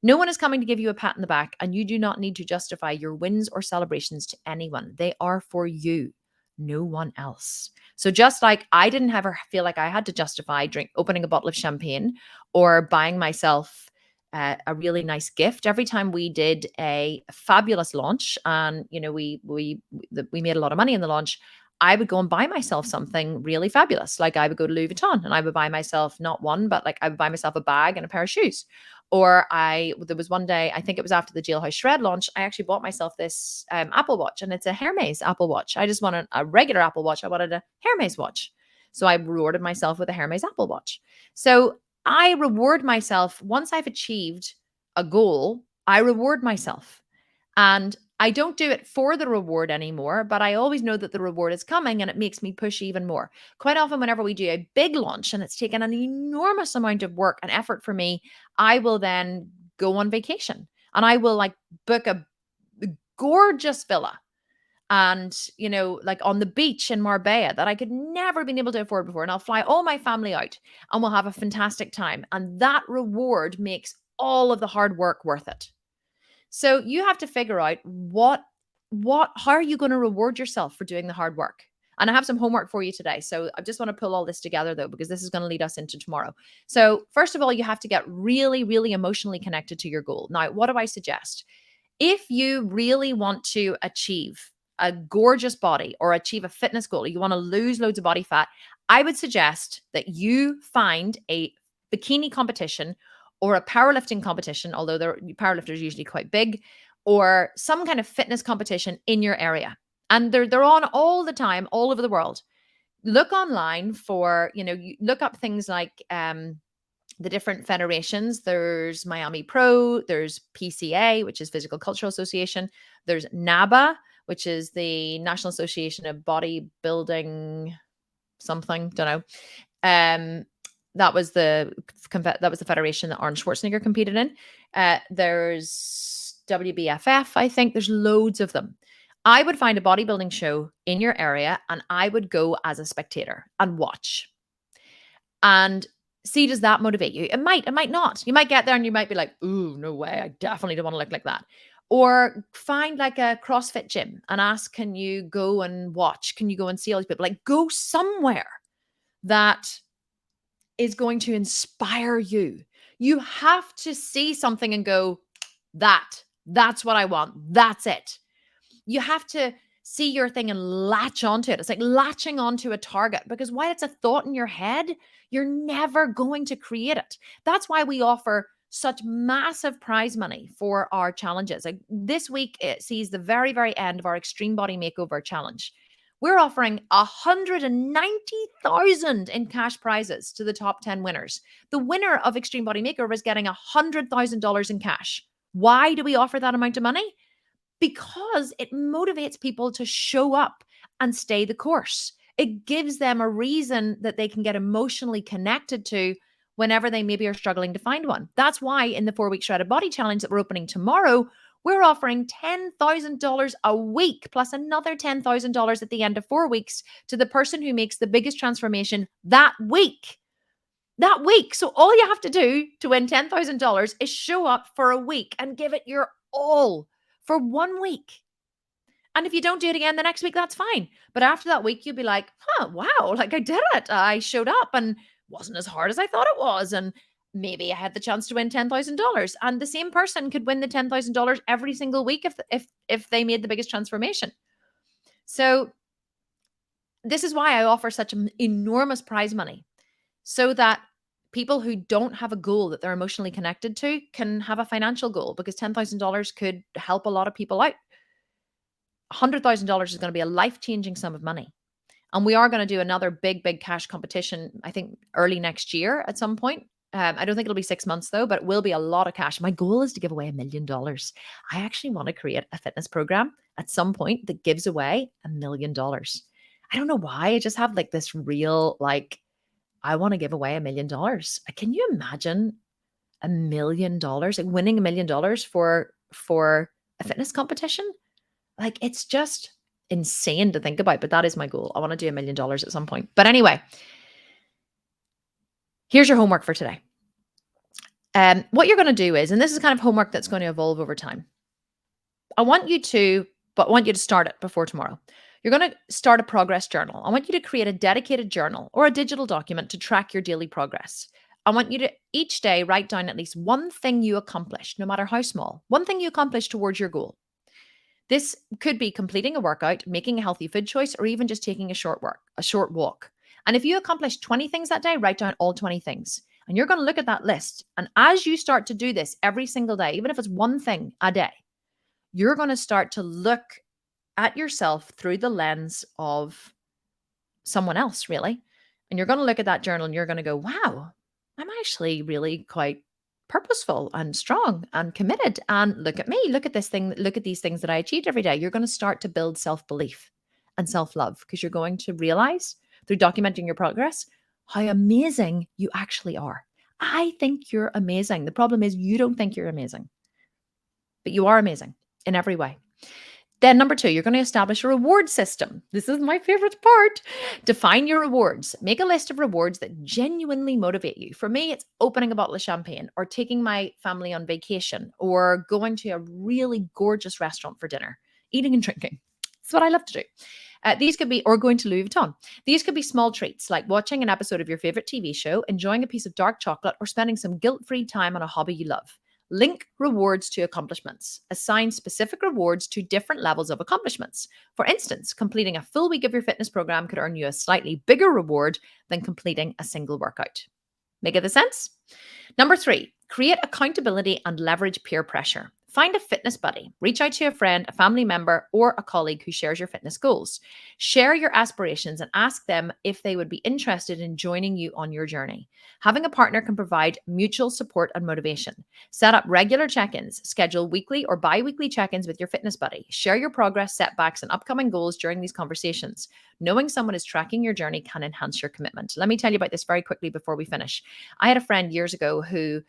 No one is coming to give you a pat in the back, and you do not need to justify your wins or celebrations to anyone. They are for you, no one else. So just like I didn't ever feel like I had to justify opening a bottle of champagne or buying myself a really nice gift every time we did a fabulous launch, and we made a lot of money in the launch, I would go and buy myself something really fabulous. Like I would go to Louis Vuitton and I would buy myself not one, but like I would buy myself a bag and a pair of shoes. Or there was one day, I think it was after the Jailhouse Shred launch, I actually bought myself this Apple Watch, and it's a Hermes Apple Watch. I just wanted a regular Apple Watch. I wanted a Hermes watch. So I rewarded myself with a Hermes Apple Watch. So I reward myself once I've achieved a goal. I reward myself. And I don't do it for the reward anymore, but I always know that the reward is coming, and it makes me push even more. Quite often, whenever we do a big launch and it's taken an enormous amount of work and effort for me, I will then go on vacation and I will like book a gorgeous villa. and, like on the beach in Marbella that I could never been able to afford before. And I'll fly all my family out and we'll have a fantastic time. And that reward makes all of the hard work worth it. So you have to figure out how are you going to reward yourself for doing the hard work? And I have some homework for you today. So I just want to pull all this together though, because this is going to lead us into tomorrow. So first of all, you have to get really, really emotionally connected to your goal. Now, what do I suggest? If you really want to achieve a gorgeous body or achieve a fitness goal, you want to lose loads of body fat, I would suggest that you find a bikini competition or a powerlifting competition, although powerlifters are usually quite big, or some kind of fitness competition in your area. And they're on all the time, all over the world. Look online for, you look up things like the different federations. There's Miami Pro, there's PCA, which is Physical Cultural Association, there's NABA, which is the National Association of Bodybuilding something, don't know. That was the federation that Arnold Schwarzenegger competed in. There's WBFF, I think. There's loads of them. I would find a bodybuilding show in your area and I would go as a spectator and watch. And see, does that motivate you? It might not. You might get there and you might be like, ooh, no way. I definitely don't want to look like that. Or find like a CrossFit gym and ask, can you go and watch? Can you go and see all these people? Like, go somewhere that is going to inspire you. You have to see something and go, that's what I want. That's it. You have to see your thing and latch onto it. It's like latching onto a target, because while it's a thought in your head, you're never going to create it. That's why we offer such massive prize money for our challenges. Like this week, it sees the very, very end of our Extreme Body Makeover Challenge. We're offering 190,000 in cash prizes to the top 10 winners. The winner of Extreme Body Makeover is getting $100,000 in cash. Why do we offer that amount of money? Because it motivates people to show up and stay the course. It gives them a reason that they can get emotionally connected to whenever they maybe are struggling to find one. That's why in the 4-week Shredded Body Challenge that we're opening tomorrow, we're offering $10,000 a week plus another $10,000 at the end of 4 weeks to the person who makes the biggest transformation that week. That week. So all you have to do to win $10,000 is show up for a week and give it your all for 1 week. And if you don't do it again the next week, that's fine. But after that week, you'll be like, wow, like I did it. I showed up and wasn't as hard as I thought it was. And maybe I had the chance to win $10,000. And the same person could win the $10,000 every single week if they made the biggest transformation. So this is why I offer such an enormous prize money, so that people who don't have a goal that they're emotionally connected to can have a financial goal, because $10,000 could help a lot of people out. $100,000 is going to be a life-changing sum of money. And we are going to do another big, big cash competition, I think early next year at some point. I don't think it'll be 6 months though, but it will be a lot of cash. My goal is to give away $1 million. I actually want to create a fitness program at some point that gives away $1 million. I don't know why. I just have like this real, like, I want to give away $1 million. Can you imagine $1 million, like winning $1 million for a fitness competition? Like, it's just insane to think about, but that is my goal. I want to do $1 million at some point. But anyway, here's your homework for today. What you're going to do is, and this is kind of homework that's going to evolve over time. I want you to start it before tomorrow. You're going to start a progress journal. I want you to create a dedicated journal or a digital document to track your daily progress. I want you to each day write down at least one thing you accomplished, no matter how small, one thing you accomplished towards your goal. This could be completing a workout, making a healthy food choice, or even just taking a short walk. And if you accomplish 20 things that day, write down all 20 things. And you're going to look at that list. And as you start to do this every single day, even if it's one thing a day, you're going to start to look at yourself through the lens of someone else, really. And you're going to look at that journal and you're going to go, wow, I'm actually really quite purposeful and strong and committed. And look at me, look at this thing, look at these things that I achieved every day. You're going to start to build self-belief and self-love, because you're going to realize through documenting your progress how amazing you actually are. I think you're amazing. The problem is you don't think you're amazing, but you are amazing in every way. Then number 2, you're going to establish a reward system. This is my favorite part. Define your rewards. Make a list of rewards that genuinely motivate you. For me, it's opening a bottle of champagne or taking my family on vacation or going to a really gorgeous restaurant for dinner, eating and drinking. It's what I love to do. These could be, or going to Louis Vuitton. These could be small treats like watching an episode of your favorite TV show, enjoying a piece of dark chocolate, or spending some guilt-free time on a hobby you love. Link rewards to accomplishments. Assign specific rewards to different levels of accomplishments. For instance, completing a full week of your fitness program could earn you a slightly bigger reward than completing a single workout. Make it sense? Number 3, create accountability and leverage peer pressure. Find a fitness buddy. Reach out to a friend, a family member, or a colleague who shares your fitness goals. Share your aspirations and ask them if they would be interested in joining you on your journey. Having a partner can provide mutual support and motivation. Set up regular check-ins. Schedule weekly or bi-weekly check-ins with your fitness buddy. Share your progress, setbacks, and upcoming goals during these conversations. Knowing someone is tracking your journey can enhance your commitment. Let me tell you about this very quickly before we finish. I had a friend years ago who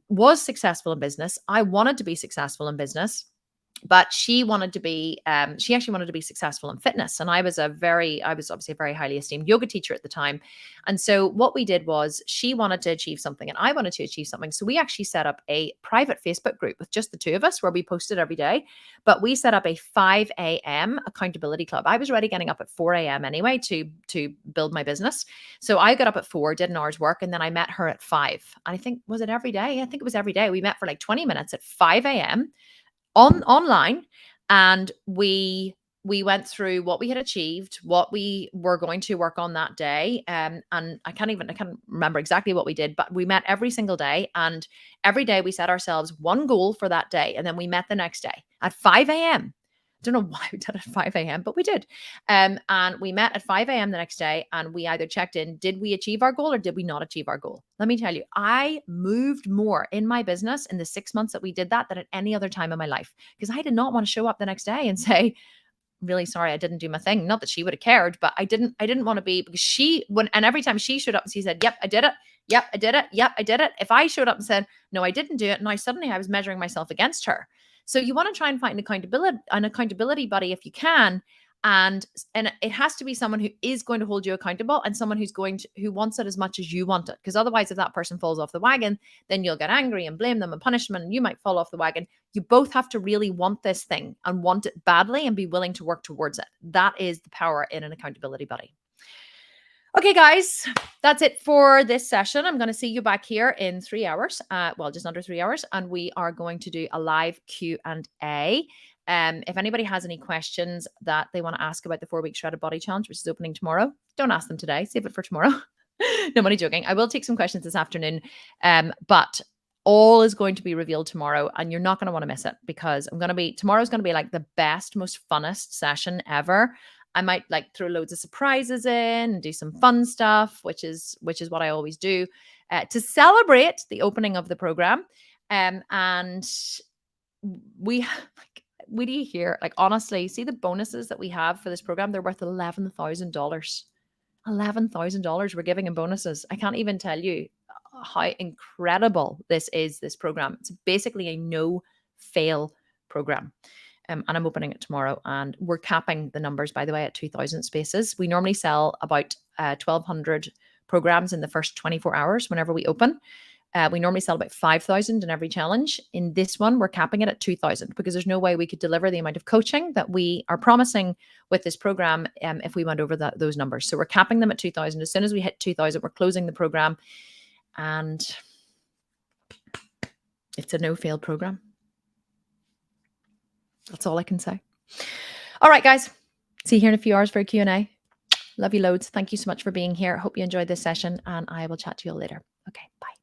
was successful in business. I wanted to be successful in business, but she actually wanted to be successful in fitness. And I was obviously a very highly esteemed yoga teacher at the time. And so what we did was she wanted to achieve something and I wanted to achieve something. So we actually set up a private Facebook group with just the two of us where we posted every day, but we set up a 5 a.m. accountability club. I was already getting up at 4 a.m. anyway to build my business. So I got up at 4, did an hour's work, and then I met her at 5. And I think, was it every day? I think it was every day. We met for like 20 minutes at 5 a.m. Online, and we went through what we had achieved, what we were going to work on that day, and I can't remember exactly what we did, but we met every single day, and every day we set ourselves one goal for that day, and then we met the next day at 5 a.m. Don't know why we did it at 5 a.m., but we did. And we met at 5 a.m. the next day, and we either checked in, did we achieve our goal or did we not achieve our goal? Let me tell you, I moved more in my business in the 6 months that we did that than at any other time in my life, because I did not want to show up the next day and say, really sorry, I didn't do my thing. Not that she would have cared, but I didn't want to be, because and every time she showed up and she said, yep, I did it. Yep, I did it. Yep, I did it. If I showed up and said, no, I didn't do it, now suddenly I was measuring myself against her. So you want to try and find an accountability buddy if you can. And it has to be someone who is going to hold you accountable and someone who wants it as much as you want it. Because otherwise, if that person falls off the wagon, then you'll get angry and blame them and punish them, and you might fall off the wagon. You both have to really want this thing and want it badly and be willing to work towards it. That is the power in an accountability buddy. Okay, guys, that's it for this session. I'm going to see you back here in 3 hours. Just under 3 hours, and we are going to do a live Q&A. If anybody has any questions that they want to ask about the 4-week shredded body challenge, which is opening tomorrow, don't ask them today. Save it for tomorrow. No, I'm only joking. I will take some questions this afternoon, but all is going to be revealed tomorrow, and you're not going to want to miss it, because tomorrow's going to be like the best, most funnest session ever. I might like throw loads of surprises in and do some fun stuff, which is what I always do to celebrate the opening of the program. And we do you hear, like, honestly, see the bonuses that we have for this program? They're worth $11,000. $11,000 we're giving in bonuses. I can't even tell you how incredible this program. It's basically a no fail program. And I'm opening it tomorrow, and we're capping the numbers, by the way, at 2,000 spaces. We normally sell about 1,200 programs in the first 24 hours whenever we open. We normally sell about 5,000 in every challenge. In this one, we're capping it at 2,000 because there's no way we could deliver the amount of coaching that we are promising with this program if we went over those numbers. So we're capping them at 2,000. As soon as we hit 2,000, we're closing the program, and it's a no-fail program. That's all I can say. All right, guys. See you here in a few hours for a Q&A. Love you loads. Thank you so much for being here. Hope you enjoyed this session, and I will chat to you all later. Okay, bye.